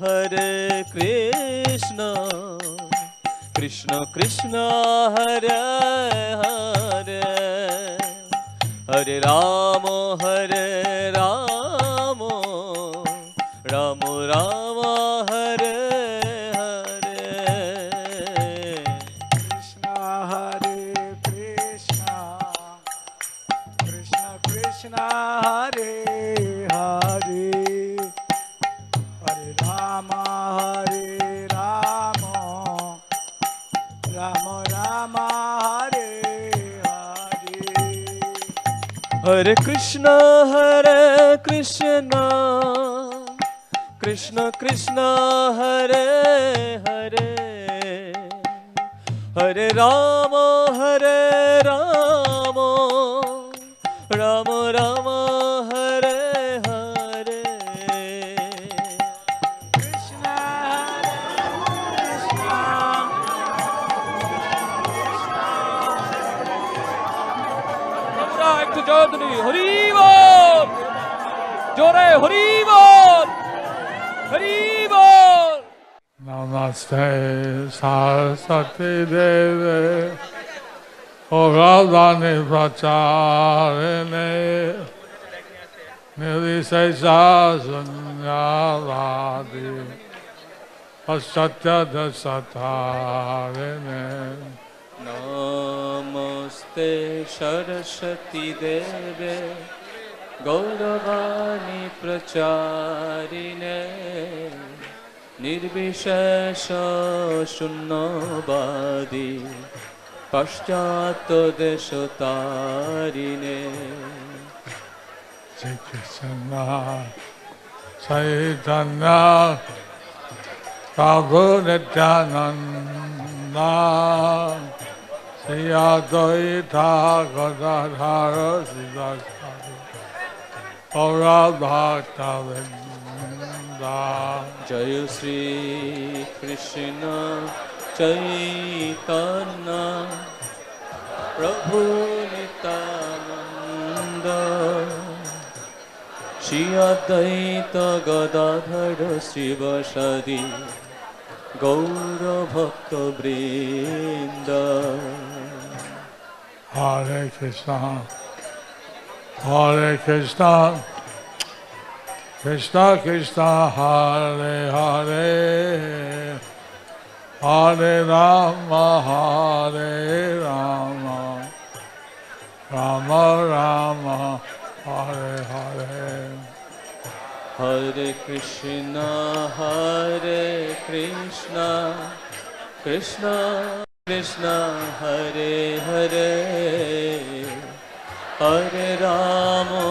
Hare Krishna Krishna Krishna Hare Hare Hare Rama Hare Rama Rama Rama Hare Hare Krishna Hare Krishna Krishna Krishna Hare Hare Hare Rama Hare Rama Rama Rama Hare Hare Hare Krishna Krishna Krishna Hare Hare Hare Rama Rama Rama Hare Hare Krishna Krishna আমরা একটু জয়ধ্বনি হরি বল জোরে হরি বল হরি বল Namaste Saraswati Deve Ogadani Pracharine Nirisesa Sunyavadi Paschatya Dasatarine Namaste Saraswati Deve Gauravani Pracharine Nirvishesha Shunnavadi Paschatya Desatarine Shri Krishna Chaitanya Prabhu Nityananda Shri Advaita Gadadhara Sivasari Aura Bhakta Vrinda Jaya Shri Krishna Chaitanya Prabhu Nityananda Shri Advaita Gadadhara Sivasadi Gaura Bhakta Vrinda Hare Krishna Hare Krishna Krishna Krishna Hare Hare Hare Rama Hare Rama Rama Rama Hare Hare Hare Krishna Krishna Krishna Hare Hare Hare Rama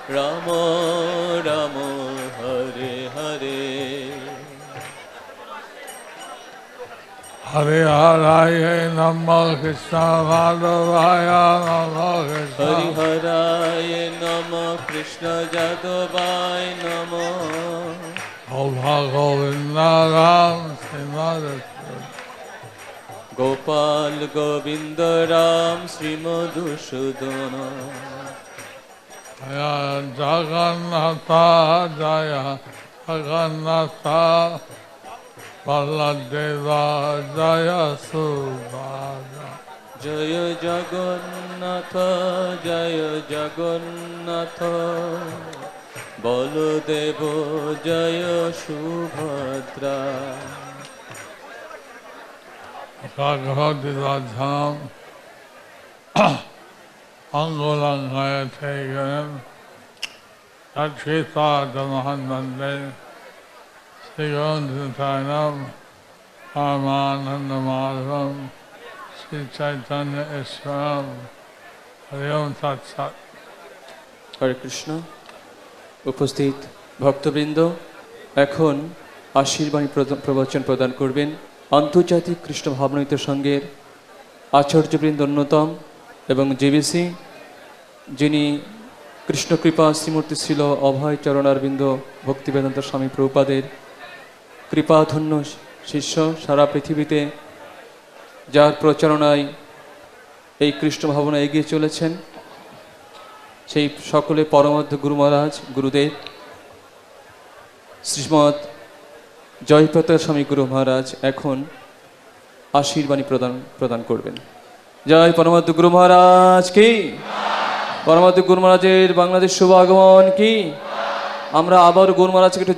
Rama Rama Hare Hare Hare Haraya Namah Krishna Madhavaya Namah Krishna Hari Haraya Namah Krishna Jadavaya Namah Gopha Govinda Ram Srimad Gopal Govinda Ram Sri Madhusudana Jaya Jagannatha Jaya Jagannatha Baladeva Jaya Subhadra Jaya Jagannatha Jaya Jagannatha Baladeva Jaya Subhadra Bhagavati Radham Angulangaya Tegan Achita Dhamandande Srigondanam Paramananda Madhavam Sri Chaitanya Iswaram Hariom Tat Sat হরে কৃষ্ণ উপস্থিত ভক্তবৃন্দ এখন আশীর্বাণী প্রবচন প্রদান করবেন আন্তর্জাতিক কৃষ্ণ ভাবনামৃত সংঘের আচার্যবৃন্দ অন্যতম এবং জেবিসি যিনি কৃষ্ণকৃপা শ্রীমূর্তি ছিল অভয় চরণারবিন্দ ভক্তিবেদান্ত স্বামী প্রভুপাদের কৃপাধন্য শিষ্য সারা পৃথিবীতে যার প্রচারণায় এই কৃষ্ণ ভাবনা এগিয়ে চলেছেন সেই সকলে পরমার্থ গুরু মহারাজ গুরুদেব শ্রীমৎ জয়প্রতাপ স্বামী গুরু মহারাজ এখন আশীর্বাণী প্রদান করবেন। জয় পরমাত্ম গুরু মহারাজ কি, পরমাত্ম গুরু মহারাজের বাংলাদেশ শুভ আগমন কি। আমরা আবার গুরু মহারাজকে একটু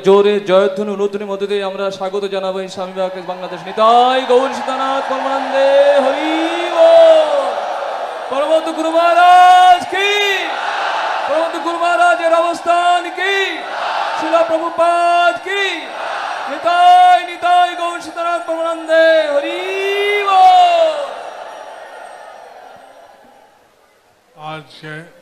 জোরে জয়ধ্বনি নতুনের মধ্যে দিয়ে আমরা স্বাগত জানাবো এই স্বামী বিবেকানন্দ বাংলাদেশ। নিতাই গৌর সীতানাথ পরমানন্দে হরি বল। পরমাত্ম গুরু মহারাজ কি, পরমাত্ম গুরু মহারাজের অবস্থান কি, শিলা প্রভুপাদ কি, নিতাই নিতাই গৌর সীতানাথ পরমানন্দে হরি বল। आज के